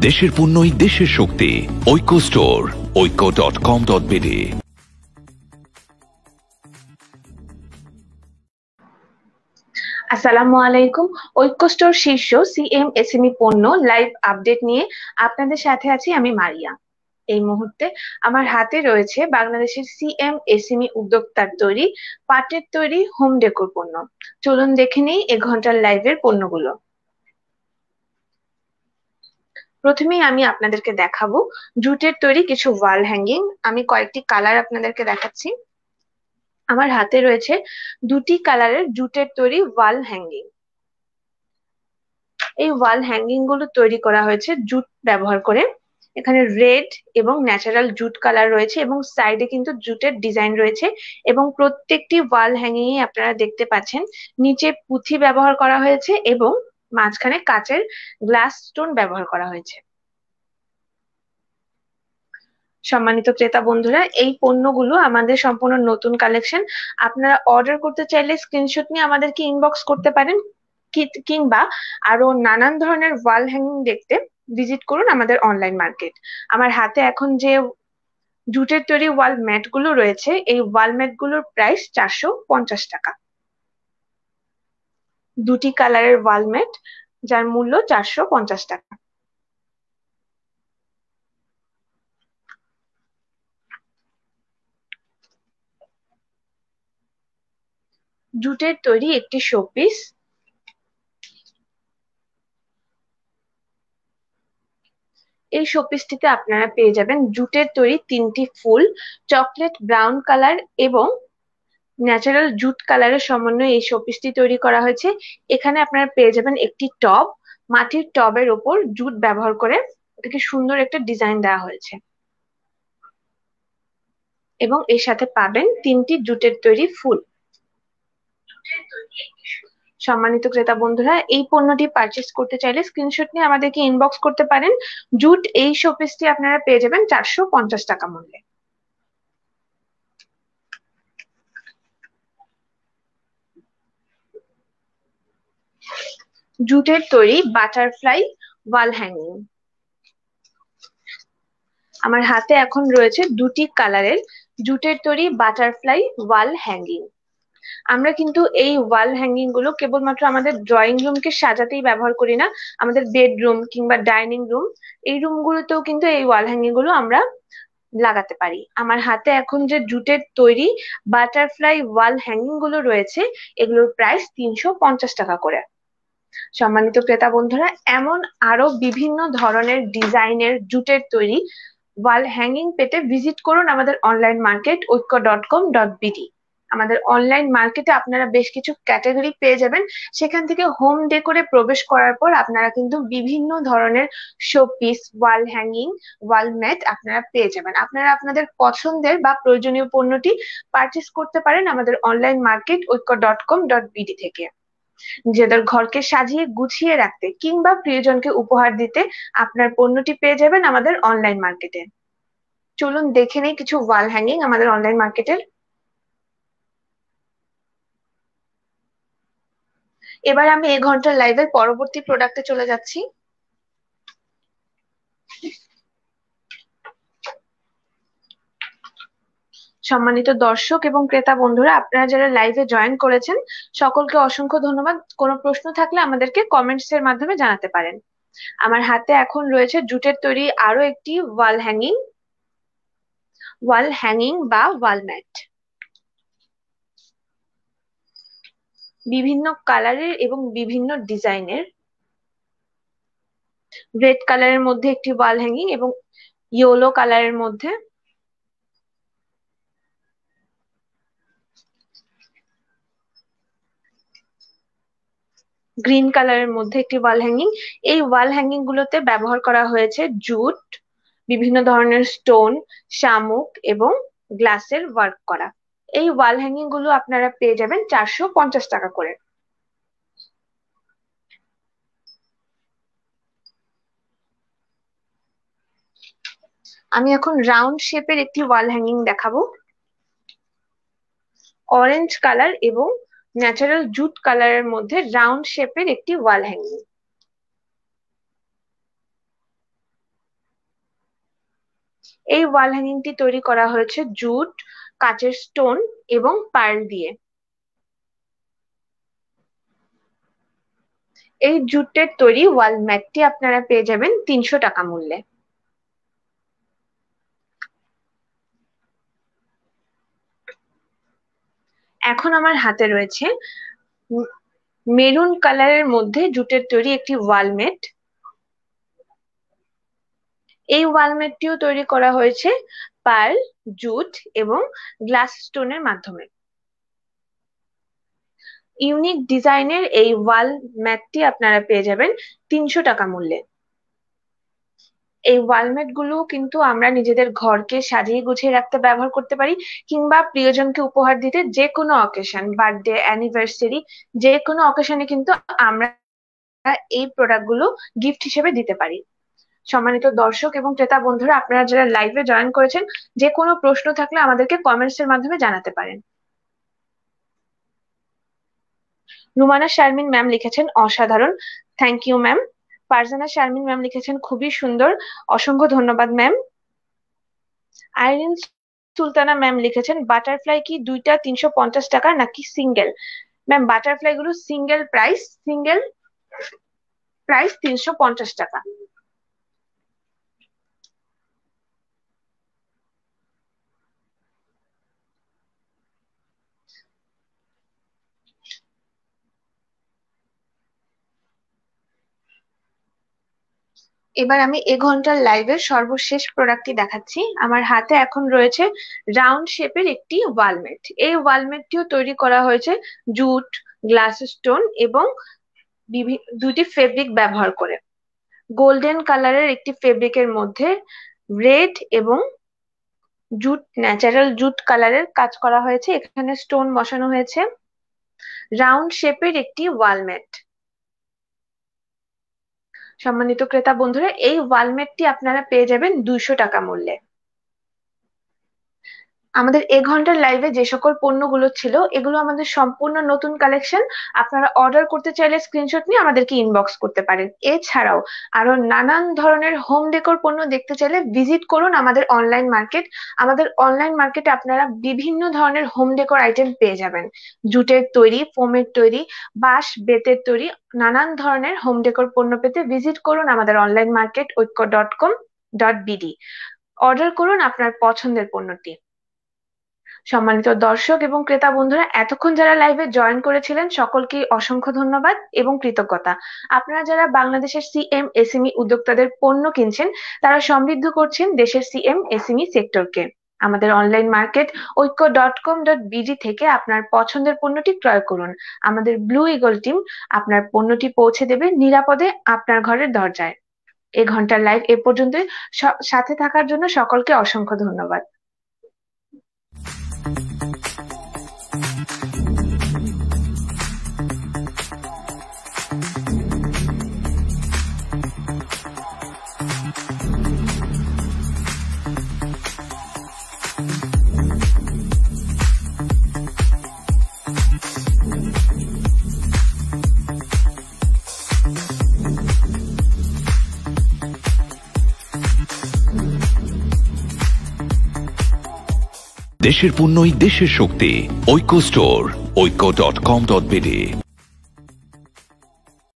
দেশের পণ্যই দেশের শক্তি। ঐক্য স্টোর, oikko.com.bd। আসসালামু আলাইকুম। ঐক্য স্টোর শীর্ষ সিএমএসএমই পণ্য লাইভ আপডেট নিয়ে আপনাদের সাথে আছি আমি মারিয়া। এই মুহূর্তে আমার হাতে রয়েছে বাংলাদেশের সিএমএসএমই উদ্যোক্তার তৈরি পাটের তৈরি হোম ডেকোর পণ্য। চলুন দেখে নিই এ ঘন্টার লাইভের পণ্যগুলো। প্রথমেই আমি আপনাদেরকে দেখাবো জুটের তৈরি কিছু ওয়াল হ্যাঙ্গিং। আমি কয়েকটি কালার আপনাদেরকে দেখাচ্ছি। আমার হাতে রয়েছে দুটি কালারের জুটের তৈরি ওয়াল হ্যাঙ্গিং। এই ওয়াল হ্যাঙ্গিং গুলো তৈরি করা হয়েছে জুট ব্যবহার করে। এখানে রেড এবং ন্যাচারাল জুট কালার রয়েছে এবং সাইডে কিন্তু জুটের ডিজাইন রয়েছে এবং প্রত্যেকটি ওয়াল হ্যাঙ্গিং এ আপনারা দেখতে পাচ্ছেন নিচে পুঁথি ব্যবহার করা হয়েছে এবং মাঝখানে কাচের গ্লাস স্টোন ব্যবহার করা হয়েছে। সম্মানিত ক্রেতা বন্ধুরা, এই পণ্যগুলো আমাদের সম্পূর্ণ নতুন কালেকশন। আপনারা অর্ডার করতে চাইলে স্ক্রিনশট নিয়ে আমাদেরকে ইনবক্স করতে পারেন, কিংবা আরো নানান ধরনের ওয়াল হ্যাঙ্গিং দেখতে ভিজিট করুন আমাদের অনলাইন মার্কেট। আমার হাতে এখন যে জুটের তৈরি ওয়াল ম্যাট গুলো রয়েছে, এই ওয়াল ম্যাট গুলোর প্রাইস 450 টাকা। দুটি কালারের ওয়াল ম্যাট যার মূল্য 450 টাকা। জুটের তৈরি একটি শোপিস। এই শোপিসটিতে আপনারা পেয়ে যাবেন জুটের তৈরি তিনটি ফুল, চকলেট ব্রাউন কালার এবং ন্যাচারাল জুট কালারের সমন্বয়ে এই শোপিসটি তৈরি করা হয়েছে। এখানে আপনারা পেয়ে যাবেন একটি টব, মাটির টবের ওপর জুট ব্যবহার করে এটাকে সুন্দর একটা ডিজাইন দেওয়া হয়েছে এবং এর সাথে পাবেন তিনটি জুটের তৈরি ফুল। সম্মানিত ক্রেতা বন্ধুরা, এই পণ্যটি পারচেস করতে চাইলে স্ক্রিনশট নিয়ে আমাদেরকে ইনবক্স করতে পারেন। জুট এই শোপিসটি আপনারা পেয়ে যাবেন 450 টাকা মূল্যে। জুটের তৈরি বাটারফ্লাই ওয়াল হ্যাঙ্গিং। আমার হাতে এখন রয়েছে দুটি কালারের জুটের তৈরি বাটারফ্লাই ওয়াল হ্যাঙ্গিং। আমরা কিন্তু এই ওয়াল হ্যাঙ্গিং গুলো কেবলমাত্র আমাদের ড্রয়িং রুমকে সাজাতেই ব্যবহার করি না, আমাদের বেডরুম কিংবা ডাইনিং রুম এই রুম গুলোতেও কিন্তু এই ওয়াল হ্যাঙ্গিং গুলো আমরা লাগাতে পারি। আমার হাতে এখন যে জুটের তৈরি বাটারফ্লাই ওয়াল হ্যাঙ্গিং গুলো রয়েছে, এগুলোর প্রাইস 350 টাকা করে। সম্মানিত ক্রেতা বন্ধুরা, এমন আরো বিভিন্ন ধরনের ডিজাইনের জুটের তৈরি ওয়াল হ্যাঙ্গিং পেতে ভিজিট করুন আমাদের অনলাইন মার্কেট oikko.com.bd। আমাদের অনলাইন মার্কেটে আপনারা বেশ কিছু ক্যাটাগরি পেয়ে যাবেন। সেখান থেকে হোম ডেকোরে প্রবেশ করার পর আপনারা কিন্তু বিভিন্ন ধরনের শোপিস, ওয়াল হ্যাঙ্গিং, ওয়াল ম্যাট আপনারা পেয়ে যাবেন। আপনারা আপনাদের পছন্দের বা প্রয়োজনীয় পণ্যটি পারচেস করতে পারেন আমাদের অনলাইন মার্কেট oikko.com.bd থেকে। নিজেদের ঘরকে সাজিয়ে গুছিয়ে রাখতে কিংবা প্রিয়জনকে উপহার দিতে আপনার পণ্যটি পেয়ে যাবেন আমাদের অনলাইন মার্কেটে। চলুন দেখে নেই কিছু ওয়াল হ্যাঙ্গিং আমাদের অনলাইন মার্কেটের। এবার আমি এই ঘন্টার লাইভের পরবর্তী প্রোডাক্টে চলে যাচ্ছি। সম্মানিত দর্শক এবং ক্রেতা বন্ধুরা, আপনারা যারা লাইভে জয়েন করেছেন সকলকে অসংখ্য ধন্যবাদ। কোনো প্রশ্ন থাকলে আমাদেরকে কমেন্টস এর মাধ্যমে জানাতে পারেন। আমার হাতে এখন রয়েছে জুটের তৈরি আরো একটি ওয়াল হ্যাঙ্গিং বা ওয়াল ম্যাট। বিভিন্ন কালারের এবং বিভিন্ন ডিজাইনের। রেড কালারের মধ্যে একটি ওয়াল হ্যাঙ্গিং এবং ইয়েলো কালারের মধ্যে, গ্রিন কালারের মধ্যে একটি ওয়াল হ্যাঙ্গিং। এই ওয়াল হ্যাঙ্গিং গুলোতে ব্যবহার করা হয়েছে জুট, বিভিন্ন ধরনের স্টোন, শামুক এবং গ্লাসের ওয়ার্ক করা। এই ওয়াল হ্যাঙ্গিং গুলো আপনারা পেয়ে যাবেন 450 টাকা করে। আমি এখন রাউন্ড শেপের একটি ওয়াল হ্যাঙ্গিং দেখাবো। অরেঞ্জ কালার এবং ন্যাচারাল জুট কালারের মধ্যে রাউন্ড শেপের একটি ওয়াল হ্যাঙ্গিং। এই ওয়াল হ্যাঙ্গিংটি তৈরি করা হয়েছে জুট, কাচের স্টোন এবং পার্ল দিয়ে। এই জুটের তৈরি ওয়াল ম্যাটটি আপনারা পেয়ে যাবেন 300 টাকা মূল্যে। এখন আমার হাতে রয়েছে মেরুন কালারের মধ্যে জুটের তৈরি একটি ওয়াল ম্যাট। এই ওয়াল ম্যাটটিও তৈরি করা হয়েছে পার্ল, জুট এবং গ্লাস স্টোনের মাধ্যমে। ইউনিক ডিজাইনের এই ওয়াল ম্যাটটি আপনারা পেয়ে যাবেন 300 টাকা মূল্যে। এই ওয়ালমেট গুলো কিন্তু আমরা নিজেদের ঘরকে সাজিয়ে গুছিয়ে রাখতে ব্যবহার করতে পারি, কিংবা প্রিয়জনকে উপহার দিতে যে কোনো অকেশন, বার্থডে, অ্যানিভার্সারি, যে কোনো অকেশনে কিন্তু আমরা এই প্রোডাক্ট গুলো গিফট হিসেবে দিতে পারি। সম্মানিত দর্শক এবং ক্রেতা বন্ধুরা, আপনারা যারা লাইভে জয়েন করেছেন, যে কোনো প্রশ্ন থাকলে আমাদেরকে কমেন্টস এর মাধ্যমে জানাতে পারেন। রুমানা শারমিন ম্যাম লিখেছেন অসাধারণ, thank you ma'am. Farzana Sharmin ma'am লিখেছেন খুবই সুন্দর, অসংখ্য ধন্যবাদ ম্যাম। আইরিন সুলতানা ম্যাম লিখেছেন বাটারফ্লাই কি দুইটা 350 টাকা নাকি সিঙ্গেল? ম্যাম, বাটারফ্লাই গুলো সিঙ্গেল প্রাইস 350 টাকা। এবার আমি এ ঘন্টার লাইভের সর্বশেষ প্রোডাক্টটি দেখাচ্ছি। আমার হাতে এখন রয়েছে রাউন্ড শেপের একটি ওয়ালমেট। এই ওয়ালমেটটিও তৈরি করা হয়েছে জুট, গ্লাস স্টোন এবং দুটি ফেব্রিক ব্যবহার করে। গোল্ডেন কালারের একটি ফেব্রিকের মধ্যে রেড এবং জুট, ন্যাচারাল জুট কালারের কাজ করা হয়েছে, এখানে স্টোন বসানো হয়েছে। রাউন্ড শেপের একটি ওয়ালমেট। সম্মানিত ক্রেতা বন্ধুরা, এই ওয়ালমেটটি আপনারা পেয়ে যাবেন 200 টাকা মূল্যে। আমাদের এ ঘন্টার লাইভে যে সকল পণ্যগুলো ছিল, এগুলো আমাদের সম্পূর্ণ নতুন কালেকশন। আপনারা অর্ডার করতে চাইলে স্ক্রিনশট নিয়ে আমাদেরকে ইনবক্স করতে পারেন। এছাড়াও আরো নানান ধরনের হোম ডেকোর পণ্য দেখতে চাইলে ভিজিট করুন আমাদের অনলাইন মার্কেট। আমাদের অনলাইন মার্কেটে আপনারা বিভিন্ন ধরনের হোম ডেকোর আইটেম পেয়ে যাবেন। জুটের তৈরি, ফোমের তৈরি, বাঁশ, বেতের তৈরি নানান ধরনের হোম ডেকোর পণ্য পেতে ভিজিট করুন আমাদের অনলাইন মার্কেট ঐক্য.com.bd। অর্ডার করুন আপনার পছন্দের পণ্যটি। সম্মানিত দর্শক এবং ক্রেতা বন্ধুরা, এতক্ষণ যারা লাইভে জয়েন করেছিলেন সকলকে অসংখ্য ধন্যবাদ এবং কৃতজ্ঞতা। আপনারা যারা বাংলাদেশের সিএমএসএমই উদ্যোক্তাদের পণ্য কিনছেন, তারা সমৃদ্ধ করছেন দেশের সিএমএসএমই সেক্টরকে। আমাদের অনলাইন মার্কেট ঐক্য.com.bd থেকে আপনার পছন্দের পণ্যটি ক্রয় করুন। আমাদের ব্লু ইগল টিম আপনার পণ্যটি পৌঁছে দেবে নিরাপদে আপনার ঘরের দরজায়। এ ঘন্টার লাইভ এ পর্যন্ত। সাথে থাকার জন্য সকলকে অসংখ্য ধন্যবাদ। দেশের পণ্যই দেশের শক্তি। ঐক্য স্টোর, ঐক্য.com.bd।